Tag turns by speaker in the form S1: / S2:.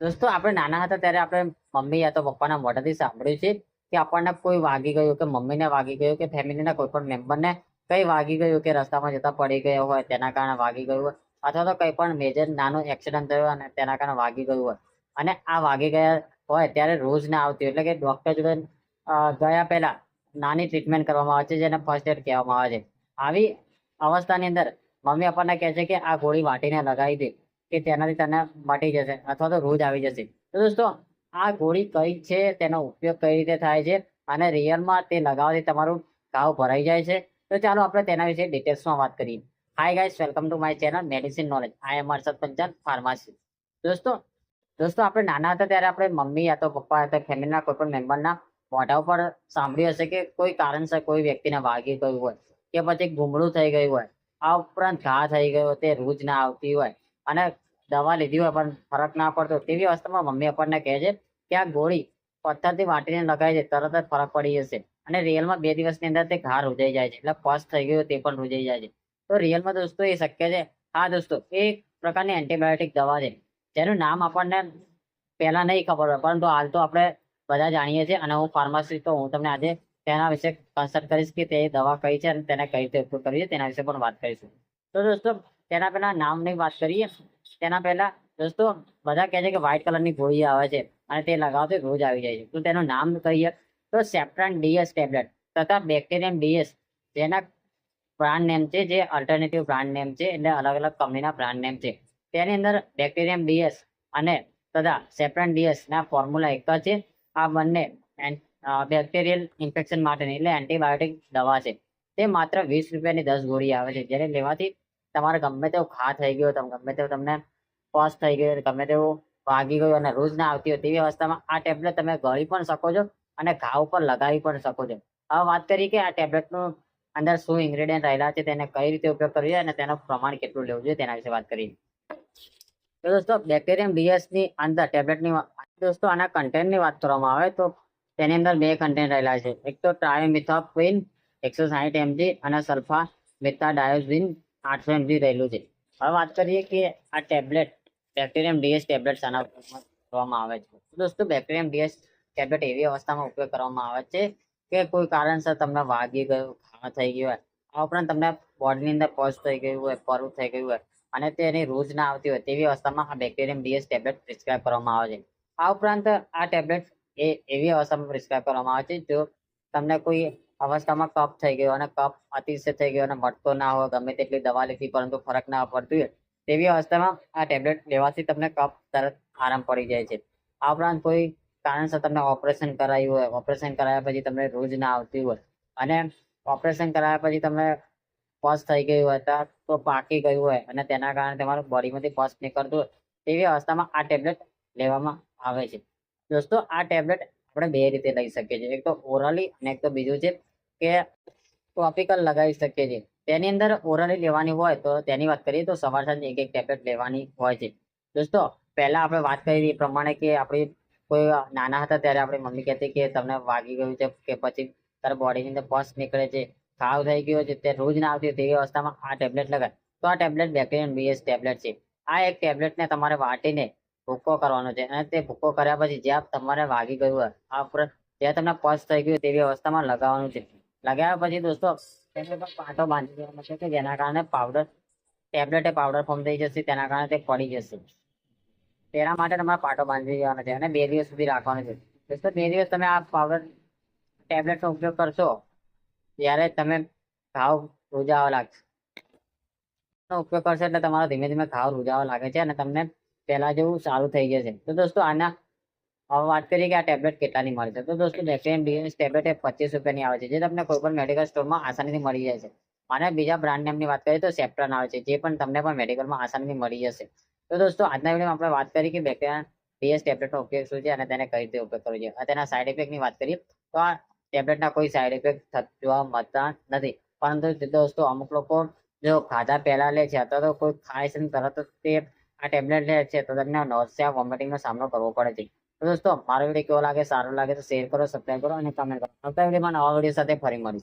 S1: દોસ્તો આપણે નાના હતા ત્યારે આપણે મમ્મી યા તો પપ્પાના મોઢાથી સાંભળ્યું છે કે આપણને કોઈ વાગી ગયું કે મમ્મીને વાગી ગયું કે ફેમિલીના કોઈ પણ મેમ્બરને કઈ વાગી ગયું કે રસ્તામાં જતા પડી ગયો હોય તેના કારણે વાગી ગયું હોય અથવા તો કઈ પણ મેજર નાનો એક્સિડન્ટ થયો અને તેના કારણે વાગી ગયું હોય અને આ વાગી ગયા હોય ત્યારે રોજ ના આવતી એટલે કે ડોક્ટર જોડે ગયા પહેલા નાની ટ્રીટમેન્ટ કરવામાં આવે છે જેને ફર્સ્ટ એડ કહેવામાં આવે છે આવી અવસ્થાની અંદર મમ્મી આપણને કહે છે કે આ ગોળી વાટીને લગાવી દે કે તેનાથી તને મટી જશે અથવા તો રોજ આવી જશે તો દોસ્તો આ ગોળી કઈ છે તેનો ઉપયોગ કઈ રીતે થાય છે અને રિયલમાં તે લગાવવાથી તમારું ઘાવ ભરાઈ જાય છે તો ચાલો આપણે તેના વિશે ડિટેલ્સમાં વાત કરીએ. Hi guys, welcome to my channel medicine knowledge. I am Harshad Panchal, pharmacy. દોસ્તો દોસ્તો આપણે નાના હતા ત્યારે આપણે મમ્મી યા તો પપ્પા યા તો ફેમિલીના કોઈ પણ મેમ્બરના મોઢા ઉપર સાંભળ્યું હશે કે કોઈ કારણસર કોઈ વ્યક્તિને વાગી ગયું હોય કે પછી ગુમડું થઈ ગયું હોય, આ ઉપરાંત ઘા થઈ ગયો તે રોજ ના આવતી હોય અને દવા લીધી હોય પણ ફરક ના પડતો તેવી અવસ્થામાં મમ્મી આપણને કહે છે કે આ ગોળી પથ્થરથી વાટીને લગાવી દે તરત જ ફરક પડી જશે અને રિયલમાં 2 દિવસની અંદર તે ઘા રૂજાઈ જાય છે એટલે પસ થઈ ગયું તે પણ રૂજાઈ જાય છે. તો રિયલમાં દોસ્તો એ શક્ય છે. હા દોસ્તો, એ એક પ્રકારની એન્ટીબાયોટિક દવા છે જેનું નામ આપણને પહેલા નહીં ખબર હોય પરંતુ હાલ તો આપણે બધા જાણીએ છીએ અને હું ફાર્માસી તો હું તમને આજે તેના વિશે કન્સલ્ટ કરીશ કે તે દવા કઈ છે અને તેને કઈ રીતે ઉપયોગ કરવી છે તેના વિશે પણ વાત કરીશું. તો દોસ્તો તેના પહેલા નામની વાત કરીએ તેના પહેલા દોસ્તો બધા કહે છે કે વ્હાઇટ કલરની ગોળી આવે છે અને તે લગાવતી રોજ આવી જાય છે. તો તેનું નામ કહીએ તો સેપ્ટ્રાન ડીએસ ટેબ્લેટ તથા બેક્ટેરિયમ ડીએસ જેના બ્રાન્ડ નેમ છે જે અલ્ટરનેટિવ બ્રાન્ડ નેમ છે એટલે અલગ અલગ કંપનીના બ્રાન્ડ નેમ છે. તેની અંદર બેક્ટેરિયમ ડીએસ અને તથા સેપ્ટ્રાન ડીએસ ના ફોર્મ્યુલા એક જ છે. આ બંને બેક્ટેરિયલ ઇન્ફેક્શન માટેની એટલે એન્ટીબાયોટિક દવા છે. તે માત્ર 20 રૂપિયાની 10 ગોળી આવે છે જેને લેવાથી તમારે ગમે તેવો ઘા થઈ ગયો ગમે તેવો તમને પસ થઈ ગયો ગમે તેવું વાગી ગયું અને રોજ ના આવતી હોય તેવી અવસ્થામાં આ ટેબ્લેટ તમે ગળી પણ શકો છો અને ઘા ઉપર લગાવી પણ શકો છો. હવે વાત કરી કે આ ટેબ્લેટનું અંદર શું ઇન્ગ્રેડિયન્ટ રહેલા છે તેને કઈ રીતે ઉપયોગ કરવો અને તેનું પ્રમાણ કેટલું લેવું જોઈએ તેના વિશે વાત કરીએ. તો દોસ્તો બેક્ટેરિયમ ડીએસ ની અંદર ટેબ્લેટની દોસ્તો આના કન્ટેન્ટની વાત કરવામાં આવે તો તેની અંદર 2 કન્ટેન્ટ રહેલા છે. એક તો ટ્રાયોમિથોક્વિન 160 mg અને સલ્ફા મેથાડાયોઝિન 800 mg રહેલું છે. હવે વાત કરીએ કે આ ટેબ્લેટ બેક્ટેરિયમ ડીએસ ટેબ્લેટ શાના કરવામાં આવે છે. દોસ્તો બેક્ટેરિયમ ડીએસ ટેબ્લેટ એવી અવસ્થામાં ઉપયોગ કરવામાં આવે છે કે કોઈ કારણસર તમને વાગી ગયું, ઘા થઈ ગયું હોય, આ ઉપરાંત તમને બોડીની અંદર પસ થઈ ગયું હોય, પરુ થઈ ગયું હોય અને તેની રોજ ના આવતી હોય તેવી અવસ્થામાં આ બેક્ટેરિયમ ડીએસ ટેબ્લેટ પ્રિસ્ક્રાઇબ કરવામાં આવે છે. આ ઉપરાંત આ ટેબ્લેટ એવી અવસ્થામાં પ્રિસ્ક્રાઇબ કરવામાં આવે છે જો તમને કોઈ અવસ્થામાં કફ થઈ ગયો અને કફ અતિશય થઈ ગયો અને મટતો ના હોય, ગમે તેટલી દવા લીધી પરંતુ ફરક ના પડતી હોય તેવી અવસ્થામાં આ ટેબ્લેટ લેવાથી તમને કફ તરત આરામ પડી જાય છે. આ ઉપરાંત કોઈ કારણસર તમને ઓપરેશન કરાયું હોય, ઓપરેશન કરાયા પછી તમને રોજ ના આવતી હોય અને ઓપરેશન કરાયા પછી તમે પસ થઈ ગયું હોય તો પાકી ગયું હોય અને તેના કારણે તમારું બોડીમાંથી પસ નીકળતું હોય તેવી અવસ્થામાં આ ટેબ્લેટ લેવામાં આવે છે. દોસ્તો આ ટેબ્લેટ આપણે 2 રીતે લઈ શકીએ છીએ. એક તો ઓરલી અને એક તો બીજું છે કે ટોપિકલ લગાવી શકીએ છીએ. તેની અંદર ઓરલી લેવાની હોય તો તેની વાત કરીએ તો સવાર સાંજ એક ટેબ્લેટ લેવાની હોય છે. દોસ્તો પહેલા આપણે વાત કરી એ પ્રમાણે કે આપણી કોઈ નાના હતા ત્યારે આપણી મમ્મી કહેતી કે તમને વાગી ગયું છે કે પછી તારા બોડીની અંદર પસ નીકળે છે, ઘાવ થઈ ગયો છે, તે રોજ ના આવતી તેવી અવસ્થામાં આ ટેબ્લેટ લગાય તો આ ટેબ્લેટ બેક્ટેરિયમ ડીએસ ટેબ્લેટ છે. આ એક ટેબ્લેટને તમારે વાટીને ભૂકો કરવાનો છે અને તે ભૂકો કર્યા પછી જ્યાં તમારે વાગી ગયું હોય આ ઉપરાંત જ્યાં તમને પસ થઈ ગયું તેવી અવસ્થામાં લગાવવાનું છે. લગાવ્યા પછી દોસ્તો તેને પર પાટો બાંધી દેવાનો છે કે જેના કારણે પાવડર ટેબ્લેટ પાવડર ફોર્મ થઈ જશે, તેના કારણે તે પડી જશે. તેના માટે તમારે પાટો બાંધી દેવાનો છે અને 2 દિવસ સુધી રાખવાનો છે. દોસ્તો 2 દિવસ તમે આ પાવડર ટેબ્લેટનો ઉપયોગ કરશો ત્યારે તમે ઘાવ રૂજાવા લાગશે. ઉપયોગ કરશો એટલે તમારો ધીમે ધીમે ઘાવ રૂજાવા લાગે છે અને તમને પહેલા જેવું સારું થઈ જશે. તો દોસ્તો આના હવે વાત કરીએ કે આ ટેબ્લેટ કેટલાની મળે છે. તો દોસ્તો બેક્ટેરિયમ ડીએસ ટેબ્લેટ એ 25 રૂપિયાની આવે છે જે તમને કોઈ પણ મેડિકલ સ્ટોરમાં આસાનીથી મળી જાય છે. અને બીજા બ્રાન્ડ નેમની વાત કરીએ તો સેપ્ટ્રાન આવે છે જે પણ તમને પણ મેડિકલમાં આસાનીથી મળી જશે. તો દોસ્તો આજના વિડીયોમાં આપણે વાત કરી કે બેક્ટેરિયમ ડીએસ ટેબ્લેટનો ઉપયોગ શું છે અને તેને કઈ રીતે ઉપયોગ કરવો જોઈએ. તેના સાઇડ ઇફેક્ટની વાત કરીએ તો આ ટેબ્લેટના કોઈ સાઇડ ઇફેક્ટ જોવા મળતા નથી. પરંતુ દોસ્તો અમુક લોકો જો ખાધા પહેલા લે છે અથવા તો કોઈ ખાય છે તરત જ તે આ ટેબ્લેટ લે છે તો તમને નોઝિયા વોમિટિંગનો સામનો કરવો પડે છે. તો દોસ્તો મારો વિડીયો કેવો લાગે, સારો લાગે તો શેર કરો, સબસ્ક્રાઇબ કરો અને કમેન્ટ કરો. આવતા વિડીયોમાં નવા વિડીયો સાથે ફરી મળીશું.